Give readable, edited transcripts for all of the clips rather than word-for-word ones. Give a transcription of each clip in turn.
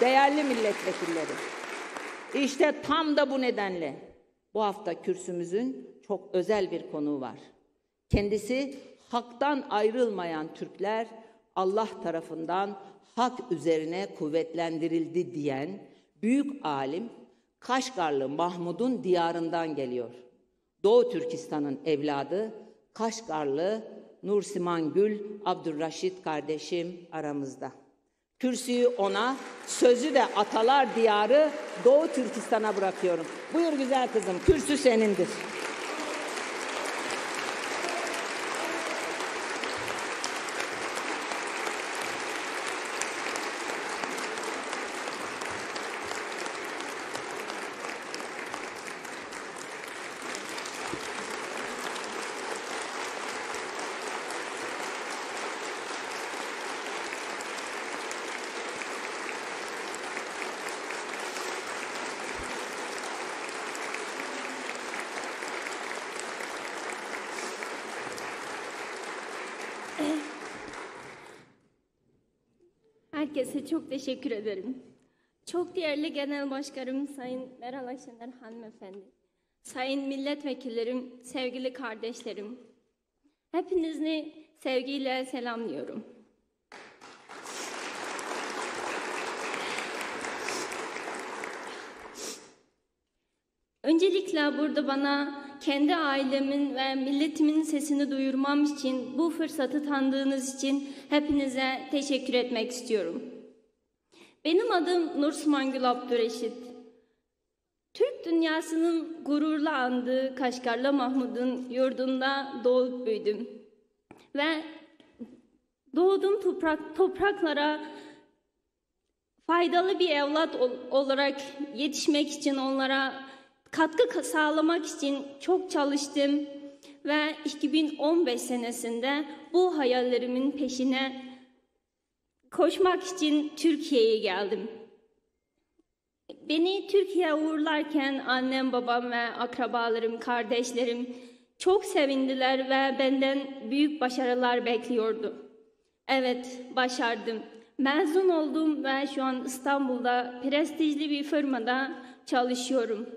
değerli milletvekilleri, işte tam da bu nedenle bu hafta kürsümüzün çok özel bir konuğu var. Kendisi haktan ayrılmayan Türkler Allah tarafından hak üzerine kuvvetlendirildi diyen büyük alim Kaşgarlı Mahmud'un diyarından geliyor. Doğu Türkistan'ın evladı Kaşgarlı Nursiman Gül Abdurraşit kardeşim aramızda. Kürsüyü ona, sözü de atalar diyarı Doğu Türkistan'a bırakıyorum. Buyur güzel kızım, kürsü senindir. Herkese çok teşekkür ederim. Çok değerli Genel Başkanım Sayın Meral Akşener hanımefendi, sayın milletvekillerim, sevgili kardeşlerim, hepinizi sevgiyle selamlıyorum. Öncelikle burada bana kendi ailemin ve milletimin sesini duyurmam için, bu fırsatı tanıdığınız için hepinize teşekkür etmek istiyorum. Benim adım Nursiman Gül Abdurreşit. Türk dünyasının gururla andığı Kaşgarlı Mahmud'un yurdunda doğup büyüdüm. Ve doğduğum topraklara faydalı bir evlat olarak yetişmek için, onlara katkı sağlamak için çok çalıştım ve 2015 senesinde bu hayallerimin peşine koşmak için Türkiye'ye geldim. Beni Türkiye'ye uğurlarken annem, babam ve akrabalarım, kardeşlerim çok sevindiler ve benden büyük başarılar bekliyordu. Evet, başardım. Mezun oldum ve şu an İstanbul'da prestijli bir firmada çalışıyorum.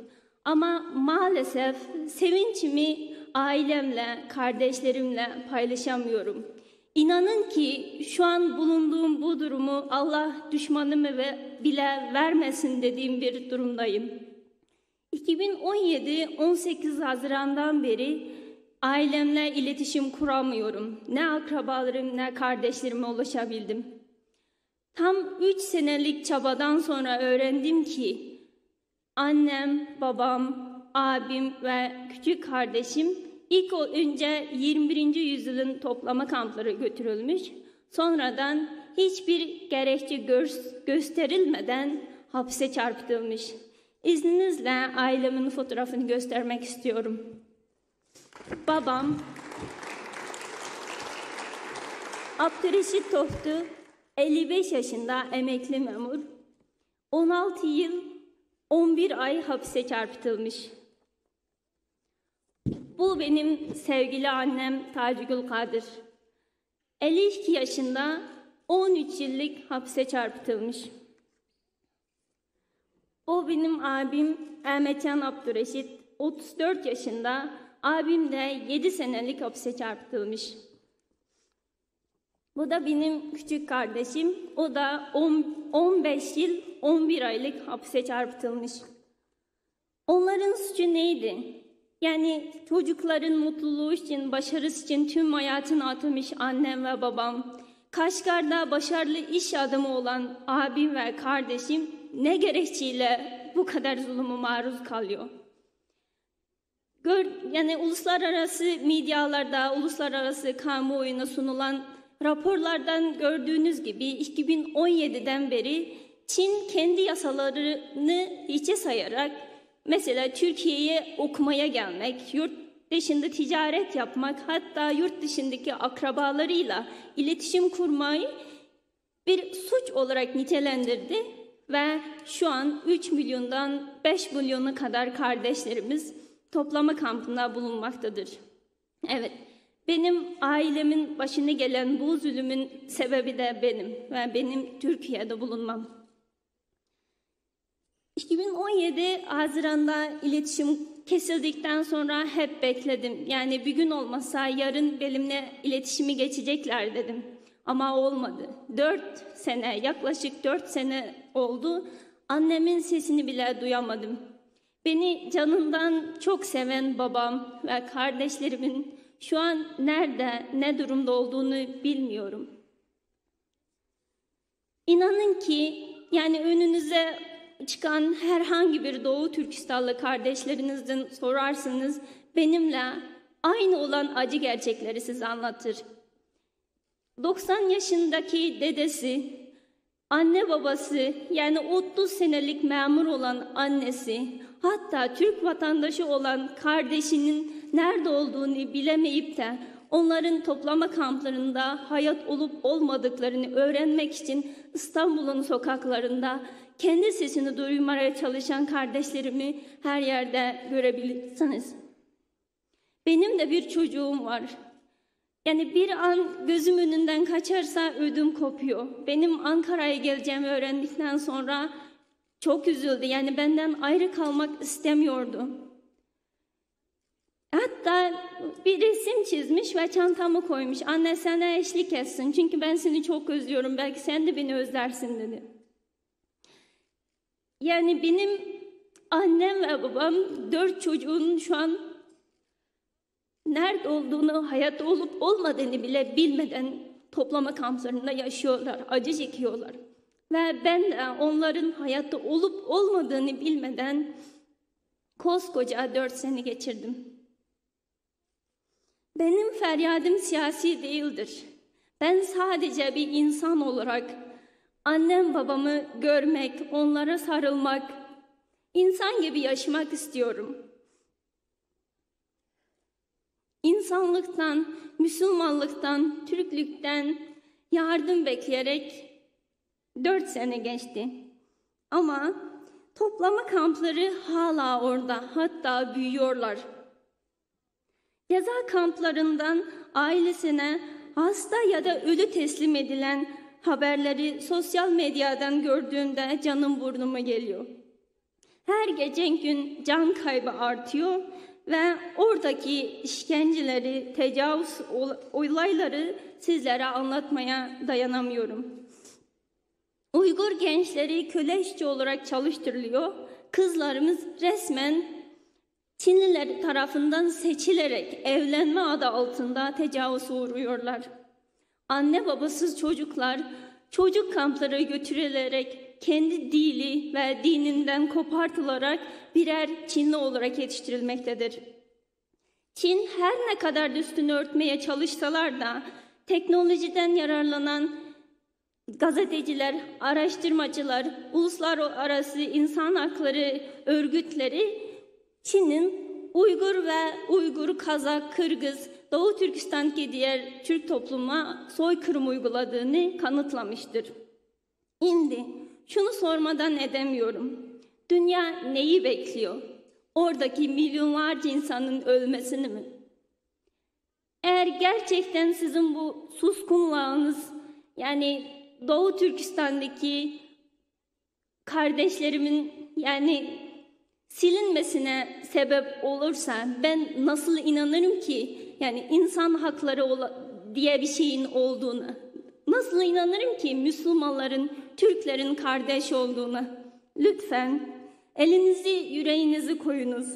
Ama maalesef sevincimi ailemle, kardeşlerimle paylaşamıyorum. İnanın ki şu an bulunduğum bu durumu Allah düşmanımı bile vermesin dediğim bir durumdayım. 2017-18 Haziran'dan beri ailemle iletişim kuramıyorum. Ne akrabalarım ne kardeşlerime ulaşabildim. Tam 3 senelik çabadan sonra öğrendim ki annem, babam, abim ve küçük kardeşim ilk önce 21. yüzyılın toplama kampları götürülmüş, sonradan hiçbir gerekçe gösterilmeden hapse çarptırılmış. İzninizle ailemin fotoğrafını göstermek istiyorum. Babam, Abdurreşit Toftu, 55 yaşında emekli memur, 16 yıl 11 ay hapse çarpıtılmış. Bu benim sevgili annem Tacigül Kadir. 52 yaşında 13 yıllık hapse çarpıtılmış. O benim abim Ahmetcan Abdurreşit, 34 yaşında, abim de 7 senelik hapse çarpıtılmış. Bu da benim küçük kardeşim, o da 15 yıl 11 aylık hapse çarpıtılmış. Onların suçu neydi? Yani çocukların mutluluğu için, başarısı için tüm hayatını adamış annem ve babam, Kaşgar'da başarılı iş adamı olan abim ve kardeşim ne gerekçeyle bu kadar zulüme maruz kalıyor? Yani uluslararası medyalarda, uluslararası kamuoyuna sunulan raporlardan gördüğünüz gibi 2017'den beri Çin kendi yasalarını hiçe sayarak mesela Türkiye'ye okumaya gelmek, yurt dışında ticaret yapmak, hatta yurt dışındaki akrabalarıyla iletişim kurmayı bir suç olarak nitelendirdi ve şu an 3 milyondan 5 milyona kadar kardeşlerimiz toplama kampında bulunmaktadır. Evet, benim ailemin başına gelen bu zulümün sebebi de benim ve benim Türkiye'de bulunmam. 2017 Haziran'da iletişim kesildikten sonra hep bekledim. Yani bir gün olmasa yarın benimle iletişimi geçecekler dedim. Ama olmadı. 4 sene, yaklaşık 4 sene oldu. Annemin sesini bile duyamadım. Beni canından çok seven babam ve kardeşlerimin şu an nerede, ne durumda olduğunu bilmiyorum. İnanın ki yani önünüze çıkan herhangi bir Doğu Türkistanlı kardeşlerinizden sorarsanız benimle aynı olan acı gerçekleri size anlatır. 90 yaşındaki dedesi, anne babası yani 30 senelik memur olan annesi, hatta Türk vatandaşı olan kardeşinin nerede olduğunu bilemeyip de onların toplama kamplarında hayat olup olmadıklarını öğrenmek için İstanbul'un sokaklarında kendi sesini duymaya çalışan kardeşlerimi her yerde görebilirsiniz. Benim de bir çocuğum var. Yani bir an gözüm önünden kaçarsa ödüm kopuyor. Benim Ankara'ya geleceğimi öğrendikten sonra çok üzüldü. Yani benden ayrı kalmak istemiyordu. Hatta bir resim çizmiş ve çantama koymuş. Anne sana eşlik etsin çünkü ben seni çok özlüyorum. Belki sen de beni özlersin dedi. Yani benim annem ve babam 4 çocuğun şu an nerede olduğunu, hayatta olup olmadığını bile bilmeden toplama kamplarında yaşıyorlar, acı çekiyorlar. Ve ben de onların hayatta olup olmadığını bilmeden koskoca 4 sene geçirdim. Benim feryadım siyasi değildir. Ben sadece bir insan olarak annem babamı görmek, onlara sarılmak, insan gibi yaşamak istiyorum. İnsanlıktan, Müslümanlıktan, Türklükten yardım bekleyerek 4 sene geçti. Ama toplama kampları hala orada, hatta büyüyorlar. Ceza kamplarından ailesine hasta ya da ölü teslim edilen haberleri sosyal medyadan gördüğümde canım burnuma geliyor. Her geçen gün can kaybı artıyor ve oradaki işkenceleri, tecavüz olayları sizlere anlatmaya dayanamıyorum. Uygur gençleri köle işçi olarak çalıştırılıyor. Kızlarımız resmen Çinliler tarafından seçilerek evlenme adı altında tecavüze uğruyorlar. Anne babasız çocuklar çocuk kamplara götürülerek kendi dili ve dininden kopartılarak birer Çinli olarak yetiştirilmektedir. Çin her ne kadar üstünü örtmeye çalışsalar da teknolojiden yararlanan gazeteciler, araştırmacılar, uluslararası insan hakları örgütleri Çin'in Uygur, Kazak, Kırgız, Doğu Türkistan'daki diğer Türk topluma soykırım uyguladığını kanıtlamıştır. Şimdi şunu sormadan edemiyorum. Dünya neyi bekliyor? Oradaki milyonlarca insanın ölmesini mi? Eğer gerçekten sizin bu suskunluğunuz, yani Doğu Türkistan'daki kardeşlerimin yani silinmesine sebep olursa ben nasıl inanırım ki yani insan hakları diye bir şeyin olduğuna? Nasıl inanırım ki Müslümanların, Türklerin kardeş olduğuna? Lütfen elinizi, yüreğinizi koyunuz.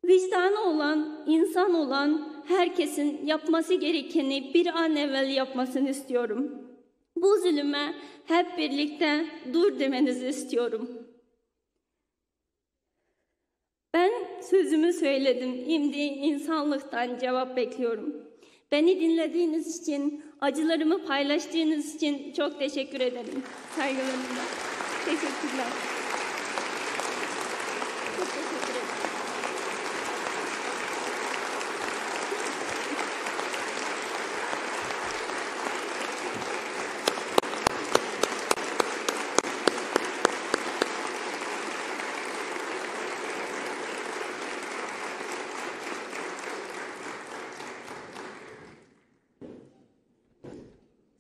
Vicdanı olan, insan olan herkesin yapması gerekeni bir an evvel yapmasını istiyorum. Bu zulüme hep birlikte dur demenizi istiyorum. Ben sözümü söyledim. Şimdi insanlıktan cevap bekliyorum. Beni dinlediğiniz için, acılarımı paylaştığınız için çok teşekkür ederim. Saygılarımla. Teşekkürler. Çok teşekkür ederim.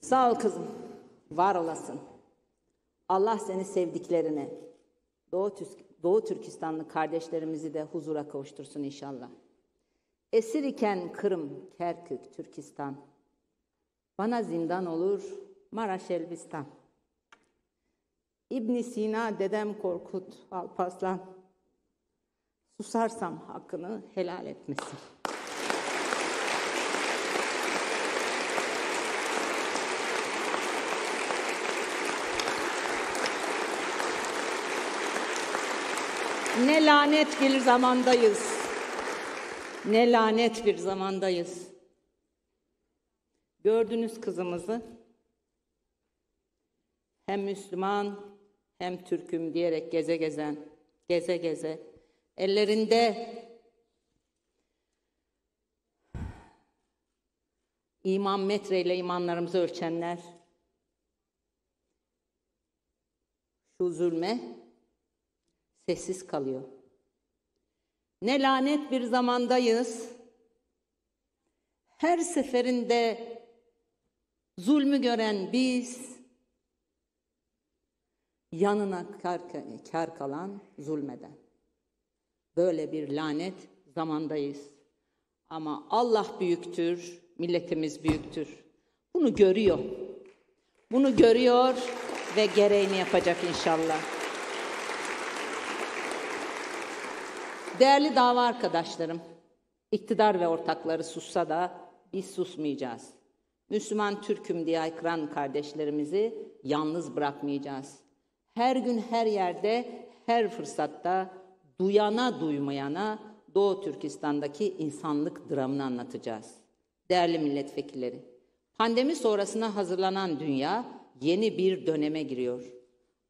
Sağ ol kızım, var olasın. Allah seni sevdiklerine, Doğu Türkistanlı kardeşlerimizi de huzura kavuştursun inşallah. Esir iken Kırım, Kerkük, Türkistan, bana zindan olur Maraş, Elbistan. İbn Sina, dedem Korkut, Alparslan, susarsam hakkını helal etmesin. Ne lanet bir zamandayız. Ne lanet bir zamandayız. Gördünüz kızımızı. Hem Müslüman hem Türk'üm diyerek geze geze. Ellerinde iman metreyle imanlarımızı ölçenler şu zulme sessiz kalıyor. Ne lanet bir zamandayız. Her seferinde zulmü gören biz, yanına kar kalan zulmeden. Böyle bir lanet zamandayız. Ama Allah büyüktür, milletimiz büyüktür. Bunu görüyor. Bunu görüyor ve gereğini yapacak inşallah. Değerli dava arkadaşlarım, iktidar ve ortakları sussa da biz susmayacağız. Müslüman Türk'üm diye haykıran kardeşlerimizi yalnız bırakmayacağız. Her gün, her yerde, her fırsatta duyana duymayana Doğu Türkistan'daki insanlık dramını anlatacağız. Değerli milletvekilleri, pandemi sonrasına hazırlanan dünya yeni bir döneme giriyor.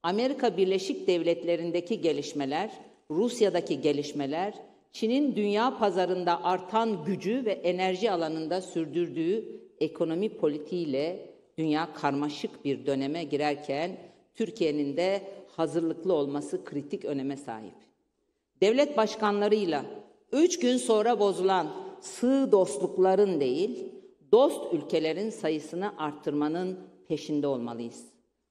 Amerika Birleşik Devletleri'ndeki gelişmeler, Rusya'daki gelişmeler, Çin'in dünya pazarında artan gücü ve enerji alanında sürdürdüğü ekonomi politiğiyle dünya karmaşık bir döneme girerken Türkiye'nin de hazırlıklı olması kritik öneme sahip. Devlet başkanlarıyla 3 gün sonra bozulan sığ dostlukların değil, dost ülkelerin sayısını arttırmanın peşinde olmalıyız.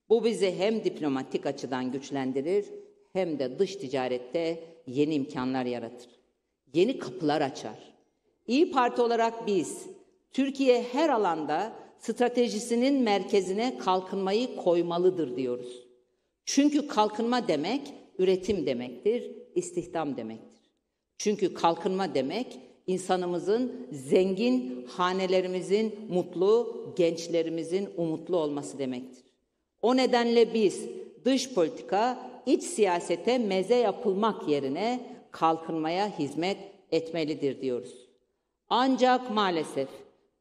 Bu bizi hem diplomatik açıdan güçlendirir hem de dış ticarette yeni imkanlar yaratır. Yeni kapılar açar. İYİ Parti olarak biz, Türkiye her alanda stratejisinin merkezine kalkınmayı koymalıdır diyoruz. Çünkü kalkınma demek, üretim demektir, istihdam demektir. Çünkü kalkınma demek, insanımızın zengin, hanelerimizin mutlu, gençlerimizin umutlu olması demektir. O nedenle biz dış politika, iç siyasete meze yapılmak yerine kalkınmaya hizmet etmelidir diyoruz. Ancak maalesef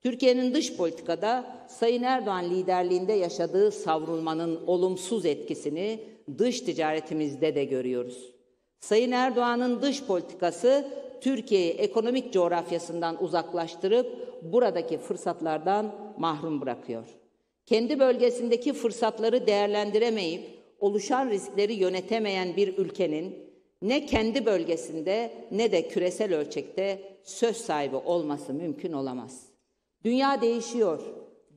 Türkiye'nin dış politikada Sayın Erdoğan liderliğinde yaşadığı savrulmanın olumsuz etkisini dış ticaretimizde de görüyoruz. Sayın Erdoğan'ın dış politikası Türkiye'yi ekonomik coğrafyasından uzaklaştırıp buradaki fırsatlardan mahrum bırakıyor. Kendi bölgesindeki fırsatları değerlendiremeyip oluşan riskleri yönetemeyen bir ülkenin ne kendi bölgesinde ne de küresel ölçekte söz sahibi olması mümkün olamaz. Dünya değişiyor.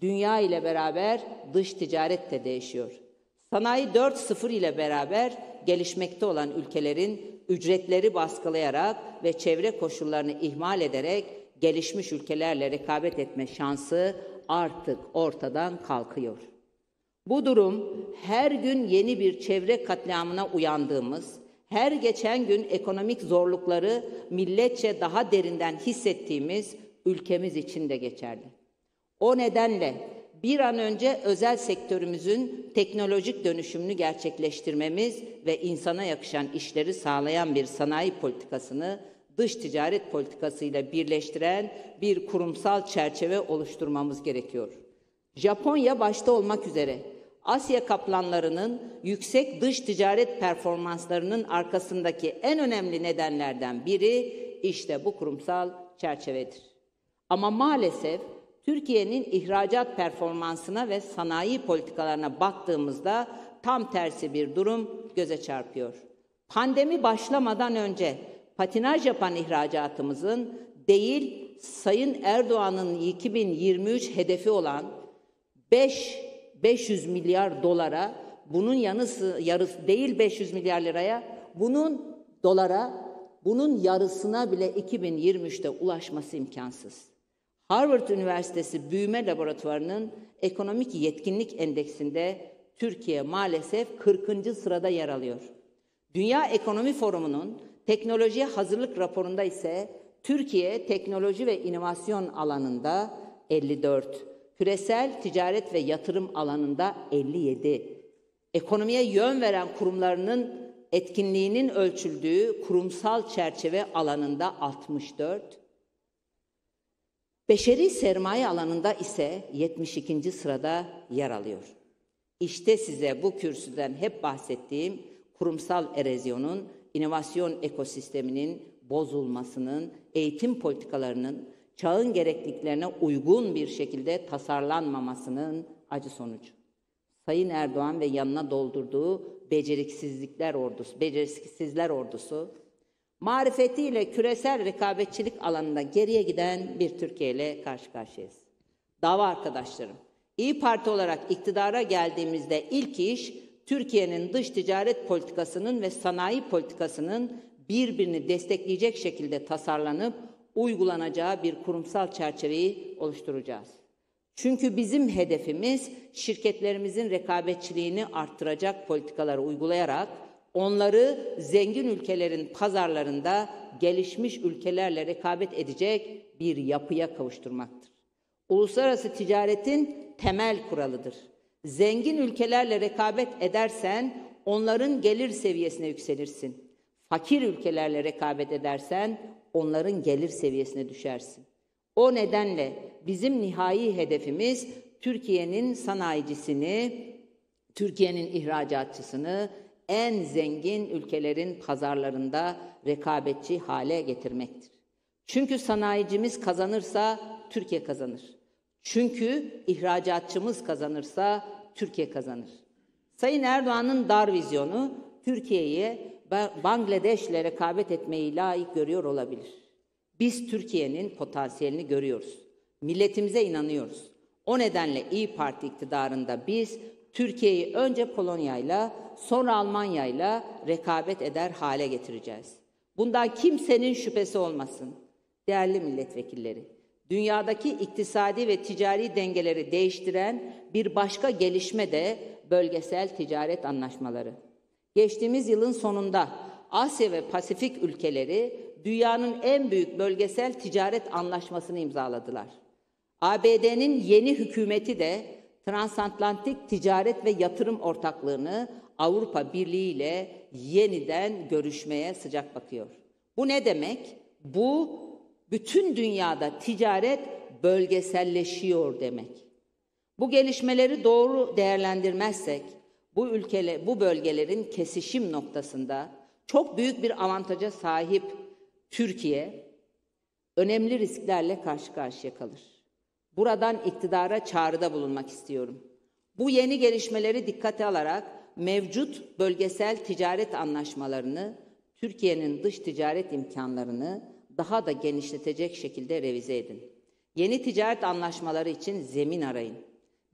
Dünya ile beraber dış ticaret de değişiyor. Sanayi 4.0 ile beraber gelişmekte olan ülkelerin ücretleri baskılayarak ve çevre koşullarını ihmal ederek gelişmiş ülkelerle rekabet etme şansı artık ortadan kalkıyor. Bu durum her gün yeni bir çevre katliamına uyandığımız, her geçen gün ekonomik zorlukları milletçe daha derinden hissettiğimiz ülkemiz için de geçerli. O nedenle bir an önce özel sektörümüzün teknolojik dönüşümünü gerçekleştirmemiz ve insana yakışan işleri sağlayan bir sanayi politikasını dış ticaret politikasıyla birleştiren bir kurumsal çerçeve oluşturmamız gerekiyor. Japonya başta olmak üzere Asya kaplanlarının yüksek dış ticaret performanslarının arkasındaki en önemli nedenlerden biri işte bu kurumsal çerçevedir. Ama maalesef Türkiye'nin ihracat performansına ve sanayi politikalarına baktığımızda tam tersi bir durum göze çarpıyor. Pandemi başlamadan önce patinaj yapan ihracatımızın değil, Sayın Erdoğan'ın 2023 hedefi olan 500 milyar dolara, bunun yarısı değil 500 milyar liraya bunun yarısına bile 2023'te ulaşması imkansız. Harvard Üniversitesi Büyüme Laboratuvarı'nın Ekonomik Yetkinlik Endeksinde Türkiye maalesef 40. sırada yer alıyor. Dünya Ekonomi Forumu'nun teknolojiye hazırlık raporunda ise Türkiye teknoloji ve inovasyon alanında 54, küresel ticaret ve yatırım alanında 57, ekonomiye yön veren kurumlarının etkinliğinin ölçüldüğü kurumsal çerçeve alanında 64, beşeri sermaye alanında ise 72. sırada yer alıyor. İşte size bu kürsüden hep bahsettiğim kurumsal erozyonun, inovasyon ekosisteminin bozulmasının, eğitim politikalarının çağın gerekliliklerine uygun bir şekilde tasarlanmamasının acı sonucu. Sayın Erdoğan ve yanına doldurduğu beceriksizler ordusu, marifetiyle küresel rekabetçilik alanında geriye giden bir Türkiye ile karşı karşıyayız. Dava arkadaşlarım, İYİ Parti olarak iktidara geldiğimizde ilk iş, Türkiye'nin dış ticaret politikasının ve sanayi politikasının birbirini destekleyecek şekilde tasarlanıp uygulanacağı bir kurumsal çerçeveyi oluşturacağız. Çünkü bizim hedefimiz şirketlerimizin rekabetçiliğini arttıracak politikaları uygulayarak onları zengin ülkelerin pazarlarında gelişmiş ülkelerle rekabet edecek bir yapıya kavuşturmaktır. Uluslararası ticaretin temel kuralıdır. Zengin ülkelerle rekabet edersen onların gelir seviyesine yükselirsin. Fakir ülkelerle rekabet edersen onların gelir seviyesine düşersin. O nedenle bizim nihai hedefimiz Türkiye'nin sanayicisini, Türkiye'nin ihracatçısını en zengin ülkelerin pazarlarında rekabetçi hale getirmektir. Çünkü sanayicimiz kazanırsa Türkiye kazanır. Çünkü ihracatçımız kazanırsa Türkiye kazanır. Sayın Erdoğan'ın dar vizyonu Türkiye'yi Bangladeş'le rekabet etmeyi layık görüyor olabilir. Biz Türkiye'nin potansiyelini görüyoruz. Milletimize inanıyoruz. O nedenle İYİ Parti iktidarında biz Türkiye'yi önce Polonya'yla sonra Almanya'yla rekabet eder hale getireceğiz. Bundan kimsenin şüphesi olmasın. Değerli milletvekilleri, dünyadaki iktisadi ve ticari dengeleri değiştiren bir başka gelişme de bölgesel ticaret anlaşmaları. Geçtiğimiz yılın sonunda Asya ve Pasifik ülkeleri dünyanın en büyük bölgesel ticaret anlaşmasını imzaladılar. ABD'nin yeni hükümeti de transatlantik ticaret ve yatırım ortaklığını Avrupa Birliği ile yeniden görüşmeye sıcak bakıyor. Bu ne demek? Bu bütün dünyada ticaret bölgeselleşiyor demek. Bu gelişmeleri doğru değerlendirmezsek bu bölgelerin kesişim noktasında çok büyük bir avantaja sahip Türkiye önemli risklerle karşı karşıya kalır. Buradan iktidara çağrıda bulunmak istiyorum. Bu yeni gelişmeleri dikkate alarak mevcut bölgesel ticaret anlaşmalarını, Türkiye'nin dış ticaret imkanlarını daha da genişletecek şekilde revize edin. Yeni ticaret anlaşmaları için zemin arayın.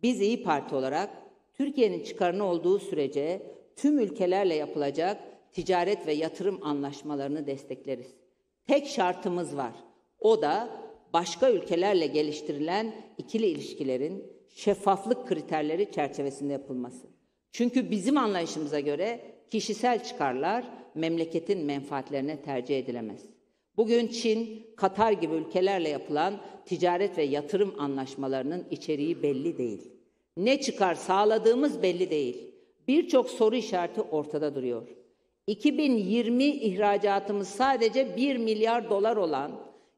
Biz İYİ Parti olarak Türkiye'nin çıkarını olduğu sürece tüm ülkelerle yapılacak ticaret ve yatırım anlaşmalarını destekleriz. Tek şartımız var. O da başka ülkelerle geliştirilen ikili ilişkilerin şeffaflık kriterleri çerçevesinde yapılması. Çünkü bizim anlayışımıza göre kişisel çıkarlar memleketin menfaatlerine tercih edilemez. Bugün Çin, Katar gibi ülkelerle yapılan ticaret ve yatırım anlaşmalarının içeriği belli değil. Ne çıkar sağladığımız belli değil. Birçok soru işareti ortada duruyor. 2020 ihracatımız sadece 1 milyar dolar olan,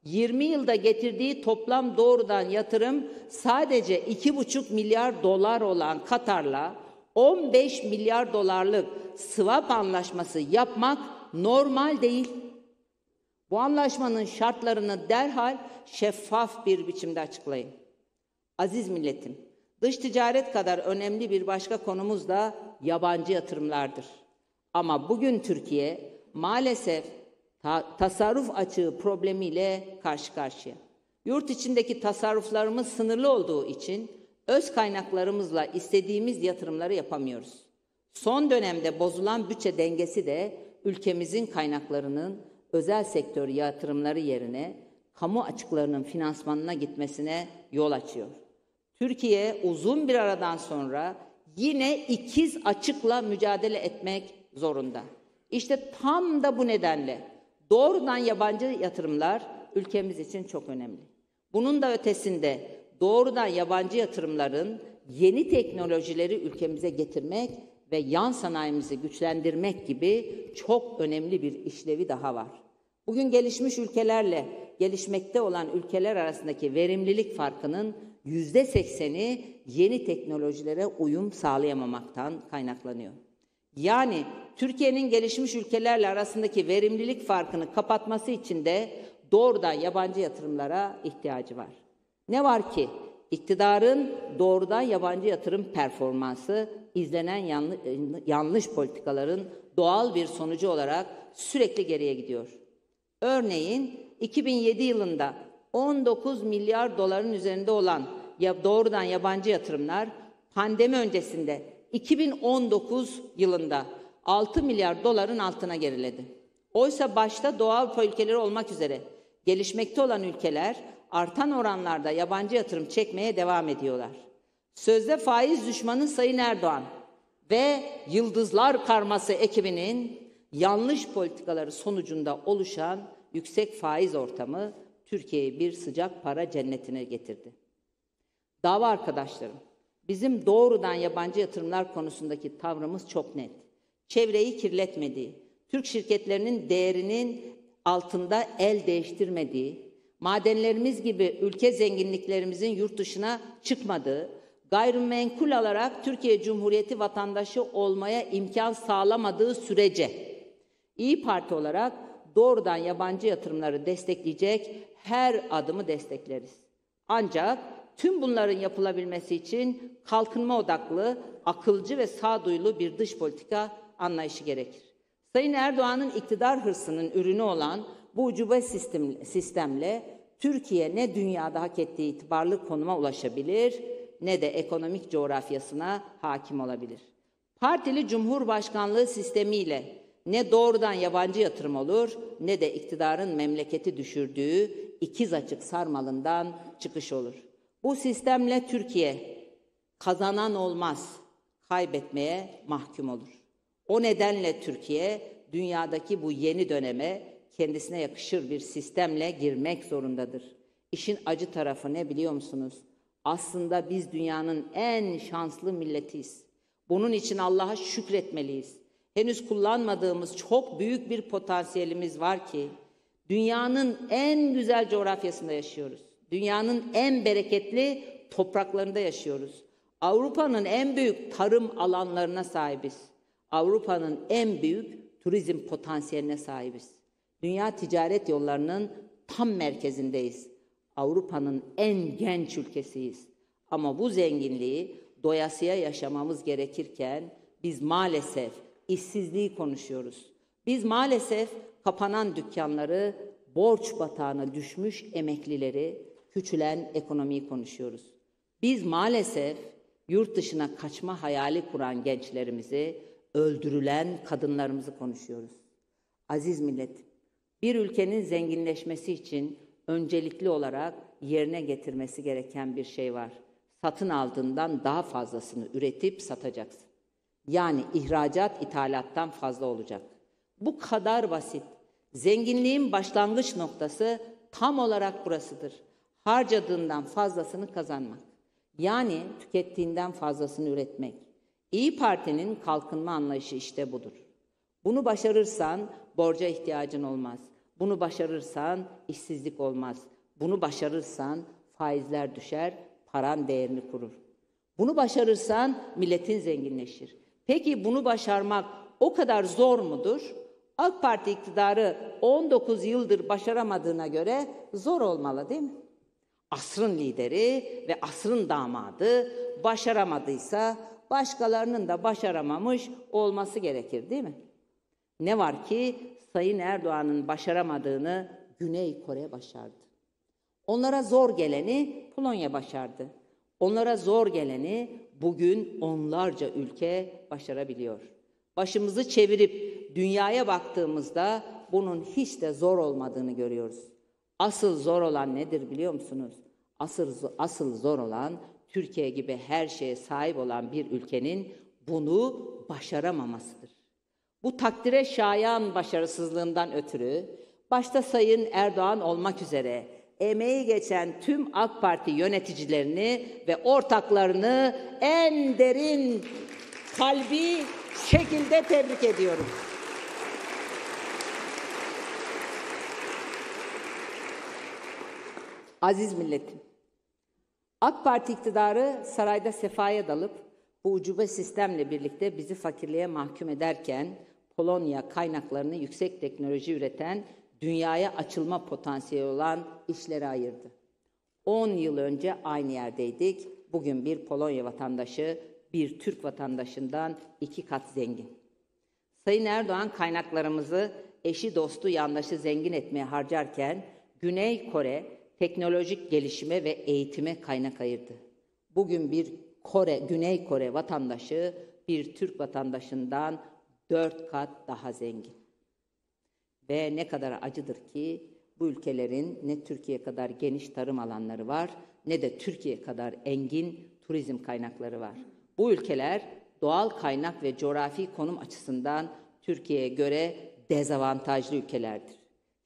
20 yılda getirdiği toplam doğrudan yatırım sadece 2,5 milyar dolar olan Katar'la 15 milyar dolarlık swap anlaşması yapmak normal değil. Bu anlaşmanın şartlarını derhal şeffaf bir biçimde açıklayın. Aziz milletim, dış ticaret kadar önemli bir başka konumuz da yabancı yatırımlardır. Ama bugün Türkiye maalesef tasarruf açığı problemiyle karşı karşıya. Yurt içindeki tasarruflarımız sınırlı olduğu için öz kaynaklarımızla istediğimiz yatırımları yapamıyoruz. Son dönemde bozulan bütçe dengesi de ülkemizin kaynaklarının özel sektör yatırımları yerine kamu açıklarının finansmanına gitmesine yol açıyor. Türkiye uzun bir aradan sonra yine ikiz açıkla mücadele etmek zorunda. İşte tam da bu nedenle doğrudan yabancı yatırımlar ülkemiz için çok önemli. Bunun da ötesinde doğrudan yabancı yatırımların yeni teknolojileri ülkemize getirmek ve yan sanayimizi güçlendirmek gibi çok önemli bir işlevi daha var. Bugün gelişmiş ülkelerle gelişmekte olan ülkeler arasındaki verimlilik farkının %80'i yeni teknolojilere uyum sağlayamamaktan kaynaklanıyor. Yani Türkiye'nin gelişmiş ülkelerle arasındaki verimlilik farkını kapatması için de doğrudan yabancı yatırımlara ihtiyacı var. Ne var ki iktidarın doğrudan yabancı yatırım performansı izlenen yanlış politikaların doğal bir sonucu olarak sürekli geriye gidiyor. Örneğin 2007 yılında 19 milyar doların üzerinde olan doğrudan yabancı yatırımlar pandemi öncesinde 2019 yılında 6 milyar doların altına geriledi. Oysa başta doğu Avrupa ülkeleri olmak üzere gelişmekte olan ülkeler artan oranlarda yabancı yatırım çekmeye devam ediyorlar. Sözde faiz düşmanı Sayın Erdoğan ve Yıldızlar Karması ekibinin yanlış politikaları sonucunda oluşan yüksek faiz ortamı Türkiye'yi bir sıcak para cennetine getirdi. Dava arkadaşlarım, bizim doğrudan yabancı yatırımlar konusundaki tavrımız çok net. Çevreyi kirletmediği, Türk şirketlerinin değerinin altında el değiştirmediği, madenlerimiz gibi ülke zenginliklerimizin yurt dışına çıkmadığı, gayrimenkul alarak Türkiye Cumhuriyeti vatandaşı olmaya imkan sağlamadığı sürece İYİ Parti olarak doğrudan yabancı yatırımları destekleyecek her adımı destekleriz. Ancak tüm bunların yapılabilmesi için kalkınma odaklı, akılcı ve sağduyulu bir dış politika anlayışı gerekir. Sayın Erdoğan'ın iktidar hırsının ürünü olan bu ucube sistemle Türkiye ne dünyada hak ettiği itibarlı konuma ulaşabilir ne de ekonomik coğrafyasına hakim olabilir. Partili Cumhurbaşkanlığı sistemiyle ne doğrudan yabancı yatırım olur ne de iktidarın memleketi düşürdüğü ikiz açık sarmalından çıkış olur. Bu sistemle Türkiye kazanan olmaz, kaybetmeye mahkum olur. O nedenle Türkiye dünyadaki bu yeni döneme kendisine yakışır bir sistemle girmek zorundadır. İşin acı tarafı ne biliyor musunuz? Aslında biz dünyanın en şanslı milletiyiz. Bunun için Allah'a şükretmeliyiz. Henüz kullanmadığımız çok büyük bir potansiyelimiz var ki dünyanın en güzel coğrafyasında yaşıyoruz. Dünyanın en bereketli topraklarında yaşıyoruz. Avrupa'nın en büyük tarım alanlarına sahibiz. Avrupa'nın en büyük turizm potansiyeline sahibiz. Dünya ticaret yollarının tam merkezindeyiz. Avrupa'nın en genç ülkesiyiz. Ama bu zenginliği doyasıya yaşamamız gerekirken biz maalesef işsizliği konuşuyoruz. Biz maalesef kapanan dükkanları, borç batağına düşmüş emeklileri, küçülen ekonomiyi konuşuyoruz. Biz maalesef yurt dışına kaçma hayali kuran gençlerimizi, öldürülen kadınlarımızı konuşuyoruz. Aziz millet, bir ülkenin zenginleşmesi için öncelikli olarak yerine getirmesi gereken bir şey var. Satın aldığından daha fazlasını üretip satacaksın. Yani ihracat ithalattan fazla olacak. Bu kadar basit. Zenginliğin başlangıç noktası tam olarak burasıdır. Harcadığından fazlasını kazanmak. Yani tükettiğinden fazlasını üretmek. İYİ Parti'nin kalkınma anlayışı işte budur. Bunu başarırsan borca ihtiyacın olmaz. Bunu başarırsan işsizlik olmaz. Bunu başarırsan faizler düşer, paran değerini korur. Bunu başarırsan milletin zenginleşir. Peki bunu başarmak o kadar zor mudur? AK Parti iktidarı 19 yıldır başaramadığına göre zor olmalı değil mi? Asrın lideri ve asrın damadı başaramadıysa başkalarının da başaramamış olması gerekir değil mi? Ne var ki Sayın Erdoğan'ın başaramadığını Güney Kore başardı. Onlara zor geleni Polonya başardı. Onlara zor geleni bugün onlarca ülke başarabiliyor. Başımızı çevirip dünyaya baktığımızda bunun hiç de zor olmadığını görüyoruz. Asıl zor olan nedir biliyor musunuz? Asıl zor olan Türkiye gibi her şeye sahip olan bir ülkenin bunu başaramamasıdır. Bu takdire şayan başarısızlığından ötürü başta Sayın Erdoğan olmak üzere emeği geçen tüm AK Parti yöneticilerini ve ortaklarını en derin kalbi şekilde tebrik ediyorum. Aziz milletim, AK Parti iktidarı sarayda sefaya dalıp bu ucube sistemle birlikte bizi fakirliğe mahkum ederken Polonya kaynaklarını yüksek teknoloji üreten, dünyaya açılma potansiyeli olan işlere ayırdı. 10 yıl önce aynı yerdeydik. Bugün bir Polonya vatandaşı bir Türk vatandaşından 2 kat zengin. Sayın Erdoğan kaynaklarımızı eşi, dostu, yandaşı zengin etmeye harcarken Güney Kore teknolojik gelişime ve eğitime kaynak ayırdı. Bugün bir Güney Kore vatandaşı bir Türk vatandaşından 4 kat daha zengin. Ve ne kadar acıdır ki bu ülkelerin ne Türkiye kadar geniş tarım alanları var ne de Türkiye kadar engin turizm kaynakları var. Bu ülkeler doğal kaynak ve coğrafi konum açısından Türkiye'ye göre dezavantajlı ülkelerdir.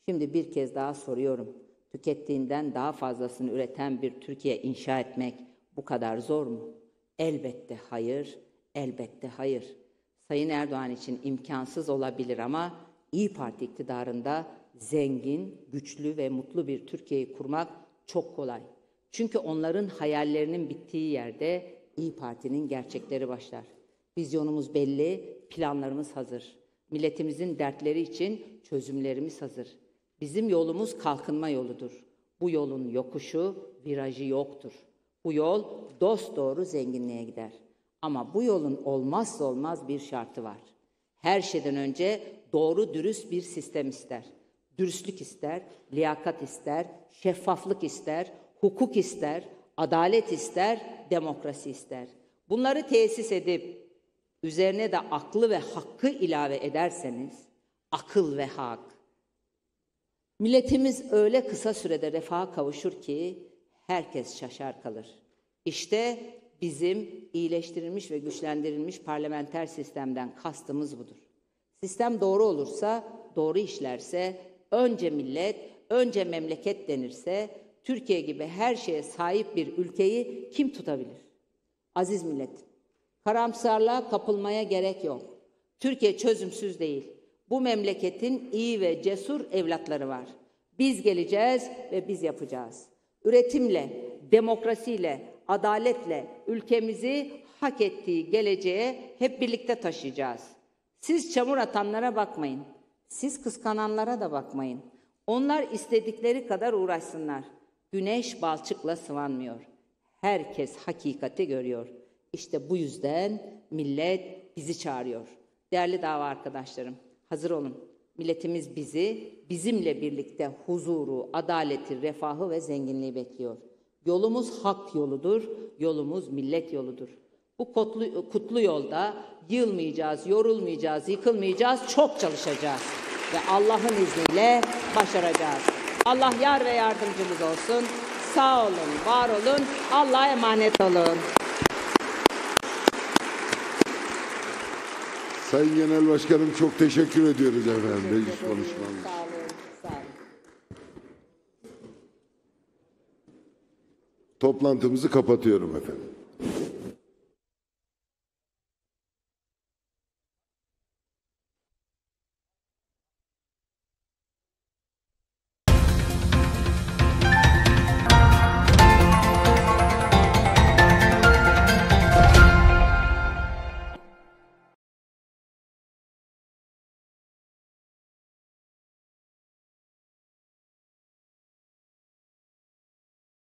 Şimdi bir kez daha soruyorum. Tükettiğinden daha fazlasını üreten bir Türkiye inşa etmek bu kadar zor mu? Elbette hayır, elbette hayır. Sayın Erdoğan için imkansız olabilir ama İYİ Parti iktidarında zengin, güçlü ve mutlu bir Türkiye'yi kurmak çok kolay. Çünkü onların hayallerinin bittiği yerde İYİ Parti'nin gerçekleri başlar. Vizyonumuz belli, planlarımız hazır. Milletimizin dertleri için çözümlerimiz hazır. Bizim yolumuz kalkınma yoludur. Bu yolun yokuşu, virajı yoktur. Bu yol dosdoğru zenginliğe gider. Ama bu yolun olmazsa olmaz bir şartı var. Her şeyden önce doğru dürüst bir sistem ister. Dürüstlük ister, liyakat ister, şeffaflık ister, hukuk ister, adalet ister, demokrasi ister. Bunları tesis edip üzerine de aklı ve hakkı ilave ederseniz, akıl ve hak, milletimiz öyle kısa sürede refaha kavuşur ki herkes şaşar kalır. İşte bizim iyileştirilmiş ve güçlendirilmiş parlamenter sistemden kastımız budur. Sistem doğru olursa, doğru işlerse, önce millet, önce memleket denirse, Türkiye gibi her şeye sahip bir ülkeyi kim tutabilir? Aziz millet, karamsarlığa kapılmaya gerek yok. Türkiye çözümsüz değil. Bu memleketin iyi ve cesur evlatları var. Biz geleceğiz ve biz yapacağız. Üretimle, demokrasiyle, adaletle ülkemizi hak ettiği geleceğe hep birlikte taşıyacağız. Siz çamur atanlara bakmayın. Siz kıskananlara da bakmayın. Onlar istedikleri kadar uğraşsınlar. Güneş balçıkla sıvanmıyor. Herkes hakikati görüyor. İşte bu yüzden millet bizi çağırıyor. Değerli dava arkadaşlarım, hazır olun. Milletimiz bizi, bizimle birlikte huzuru, adaleti, refahı ve zenginliği bekliyor. Yolumuz hak yoludur, yolumuz millet yoludur. Bu kutlu yolda yılmayacağız, yorulmayacağız, yıkılmayacağız, çok çalışacağız. Ve Allah'ın izniyle başaracağız. Allah yar ve yardımcımız olsun. Sağ olun, var olun, Allah'a emanet olun. Sayın Genel Başkanım çok teşekkür ediyoruz efendim meclis konuşmanız. Sağ olun, sağ olun. Toplantımızı kapatıyorum efendim.